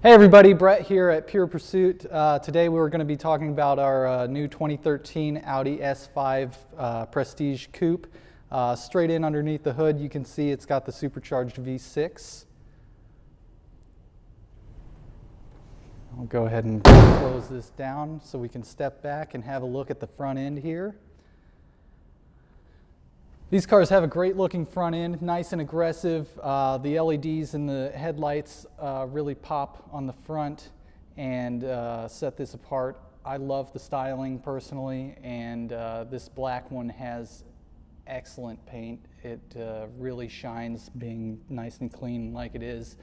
Hey everybody, Brett here at Pure Pursuit. Today we're going to be talking about our new 2013 Audi S5 Prestige Coupe. Straight in underneath the hood you can see it's got the supercharged V6. I'll go ahead and close this down so we can step back and have a look at the front end here. These cars have a great looking front end, nice and aggressive. The LEDs in the headlights really pop on the front and set this apart. I love the styling personally, and this black one has excellent paint. It really shines, being nice and clean like it is.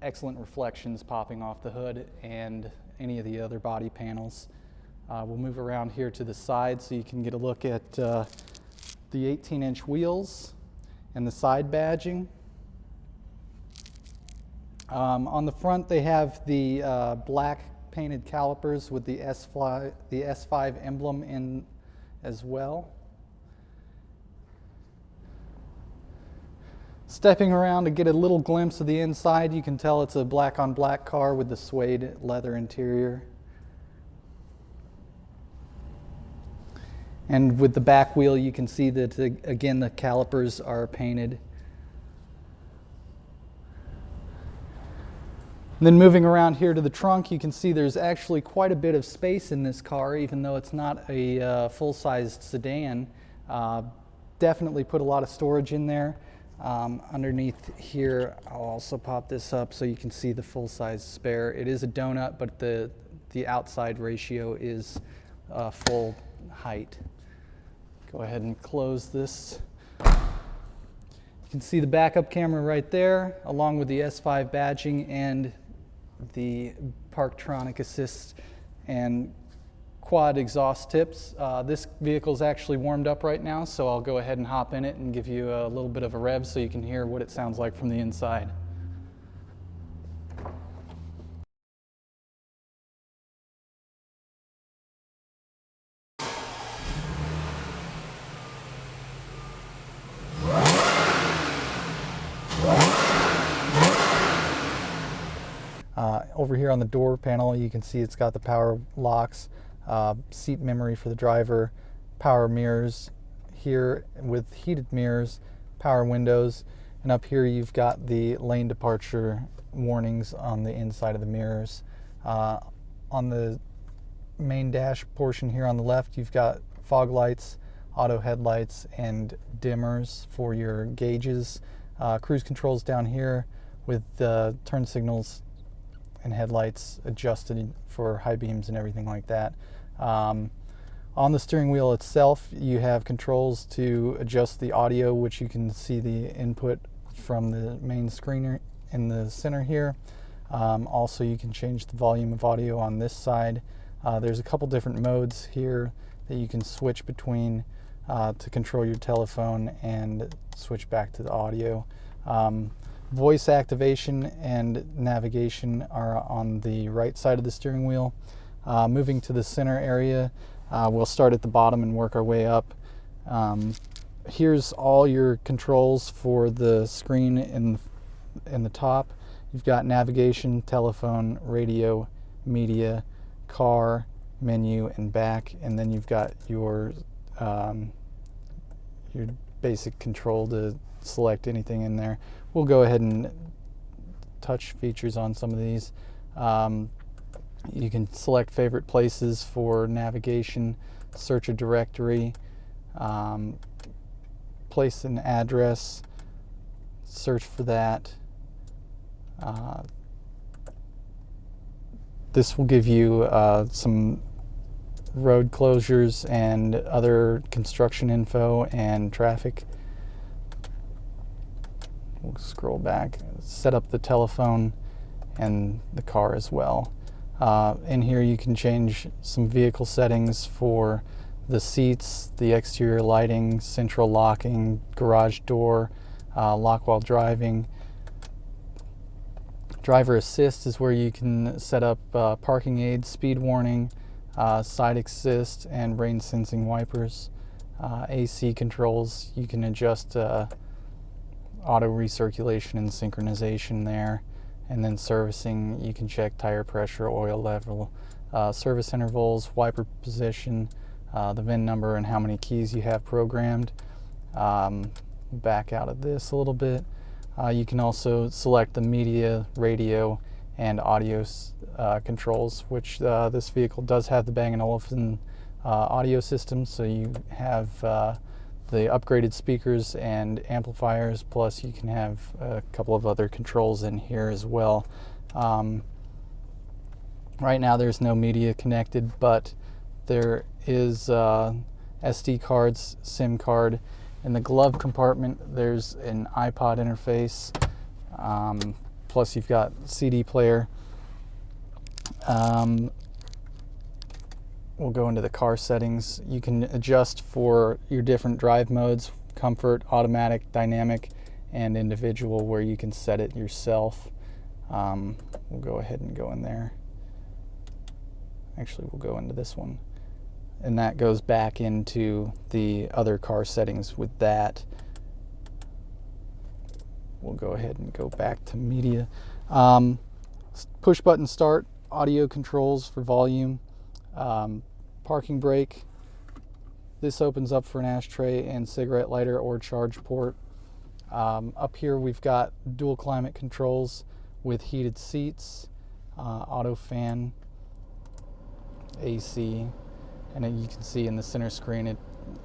Excellent reflections popping off the hood and any of the other body panels. We'll move around here to the side so you can get a look at the 18-inch wheels and the side badging. On the front they have the black painted calipers with the S5 emblem in as well. Stepping around to get a little glimpse of the inside, you can tell it's a black on black car with the suede leather interior. And with the back wheel, you can see that, again, the calipers are painted. And then moving around here to the trunk, you can see there's actually quite a bit of space in this car, even though it's not a full-sized sedan. Definitely put a lot of storage in there. Underneath here, I'll also pop this up so you can see the full-size spare. It is a donut, but the outside ratio is full height. Go ahead and close this. You can see the backup camera right there, along with the S5 badging and the Parktronic assist and quad exhaust tips. This vehicle is actually warmed up right now, so I'll go ahead and hop in it and give you a little bit of a rev so you can hear what it sounds like from the inside. Over here on the door panel, you can see it's got the power locks, seat memory for the driver, power mirrors here with heated mirrors, power windows, and up here you've got the lane departure warnings on the inside of the mirrors. On the main dash portion here on the left, you've got fog lights, auto headlights, and dimmers for your gauges. Cruise controls down here with the turn signals and headlights adjusted for high beams and everything like that. On the steering wheel itself, you have controls to adjust the audio, which you can see the input from the main screen in the center here. Also, you can change the volume of audio on this side. There's a couple different modes here that you can switch between to control your telephone and switch back to the audio. Voice activation and navigation are on the right side of the steering wheel. Moving to the center area, we'll start at the bottom and work our way up. Here's all your controls for the screen in the top. You've got navigation, telephone, radio, media, car, menu, and back, and then you've got your basic control to select anything in there. We'll go ahead and touch features on some of these. You can select favorite places for navigation, search a directory, place an address, search for that. This will give you some road closures and other construction info and traffic. We'll scroll back, set up the telephone and the car as well. In here you can change some vehicle settings for the seats, the exterior lighting, central locking, garage door, lock while driving. Driver assist is where you can set up parking aids, speed warning, side assist, and rain sensing wipers. AC controls, you can adjust auto recirculation and synchronization there, And then servicing, you can check tire pressure, oil level, service intervals, wiper position, the VIN number, and how many keys you have programmed. Back out of this a little bit. You can also select the media, radio, and audio controls, which this vehicle does have the Bang & Olufsen audio system, so you have the upgraded speakers and amplifiers, plus you can have a couple of other controls in here as well. Right now there's no media connected, but there is SD cards, SIM card. In the glove compartment there's an iPod interface, plus you've got CD player. We'll go into the car settings. You can adjust for your different drive modes: comfort, automatic, dynamic, and individual, where you can set it yourself. We'll go ahead and go in there. Actually, we'll go into this one. And that goes back into the other car settings with that. We'll go ahead and go back to media. Push button start, audio controls for volume, parking brake. This opens up for an ashtray and cigarette lighter or charge port. Up here we've got dual climate controls with heated seats, auto fan, AC, and then you can see in the center screen it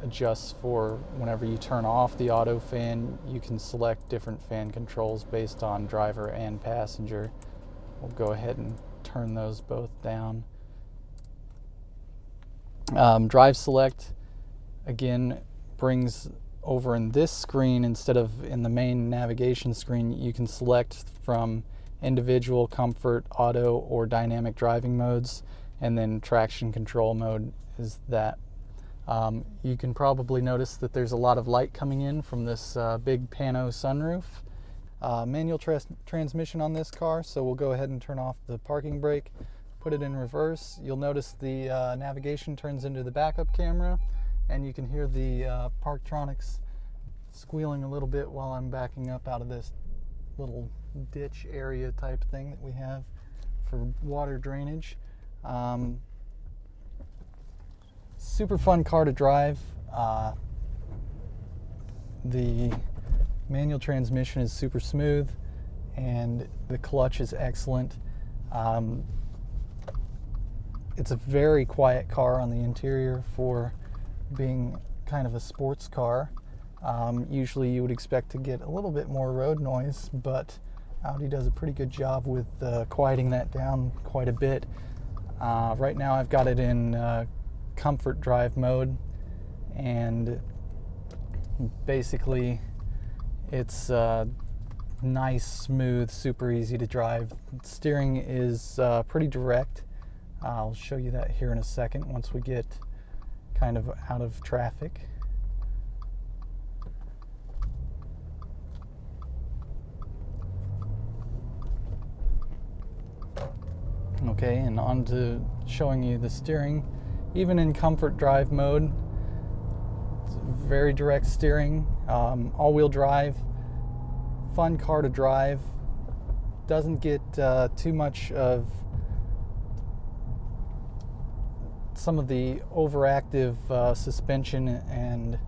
adjusts for whenever you turn off the auto fan. You can select different fan controls based on driver and passenger. We'll go ahead and turn those both down. Drive select again brings over in this screen, instead of in the main navigation screen, you can select from individual, comfort, auto, or dynamic driving modes, and then traction control mode is that. You can probably notice that there's a lot of light coming in from this big pano sunroof. Manual transmission on this car, so we'll go ahead and turn off the parking brake, put it in reverse. You'll notice the navigation turns into the backup camera, and you can hear the Parktronics squealing a little bit while I'm backing up out of this little ditch area type thing that we have for water drainage. Super fun car to drive. The manual transmission is super smooth, and the clutch is excellent. It's a very quiet car on the interior for being kind of a sports car. Usually you would expect to get a little bit more road noise, but Audi does a pretty good job with quieting that down quite a bit. Right now I've got it in comfort drive mode, and basically it's nice, smooth, super easy to drive. Steering is pretty direct. I'll show you that here in a second once we get kind of out of traffic. Okay, and on to showing you the steering. Even in comfort drive mode, it's very direct steering, all-wheel drive, fun car to drive. Doesn't get too much of some of the overactive suspension and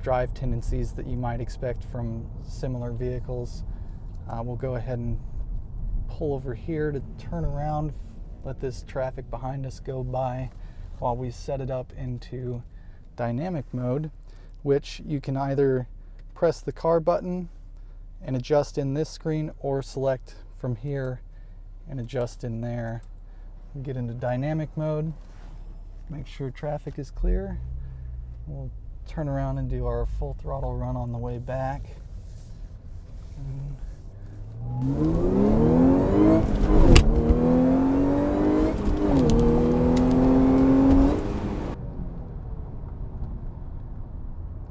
drive tendencies that you might expect from similar vehicles. We'll go ahead and pull over here to turn around, let this traffic behind us go by while we set it up into dynamic mode, which you can either press the car button and adjust in this screen, or select from here and adjust in there. We'll get into dynamic mode, make sure traffic is clear. We'll turn around and do our full throttle run on the way back.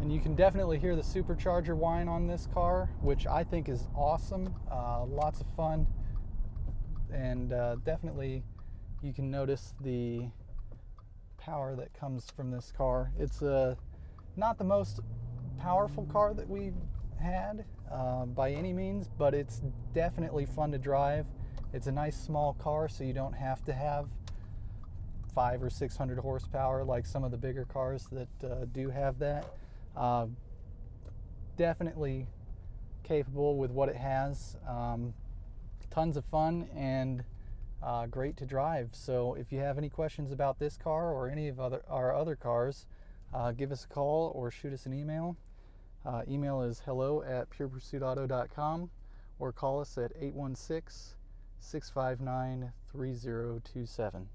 And you can definitely hear the supercharger whine on this car, which I think is awesome. Lots of fun, and definitely you can notice the power that comes from this car. It's not the most powerful car that we've had. by any means, but it's definitely fun to drive. It's a nice small car, so you don't have to have 500 or 600 horsepower like some of the bigger cars that do have that. Definitely capable with what it has. Tons of fun and great to drive. So if you have any questions about this car or any of our other cars, give us a call or shoot us an email. Email is hello@purepursuitauto.com or call us at 816-659-3027.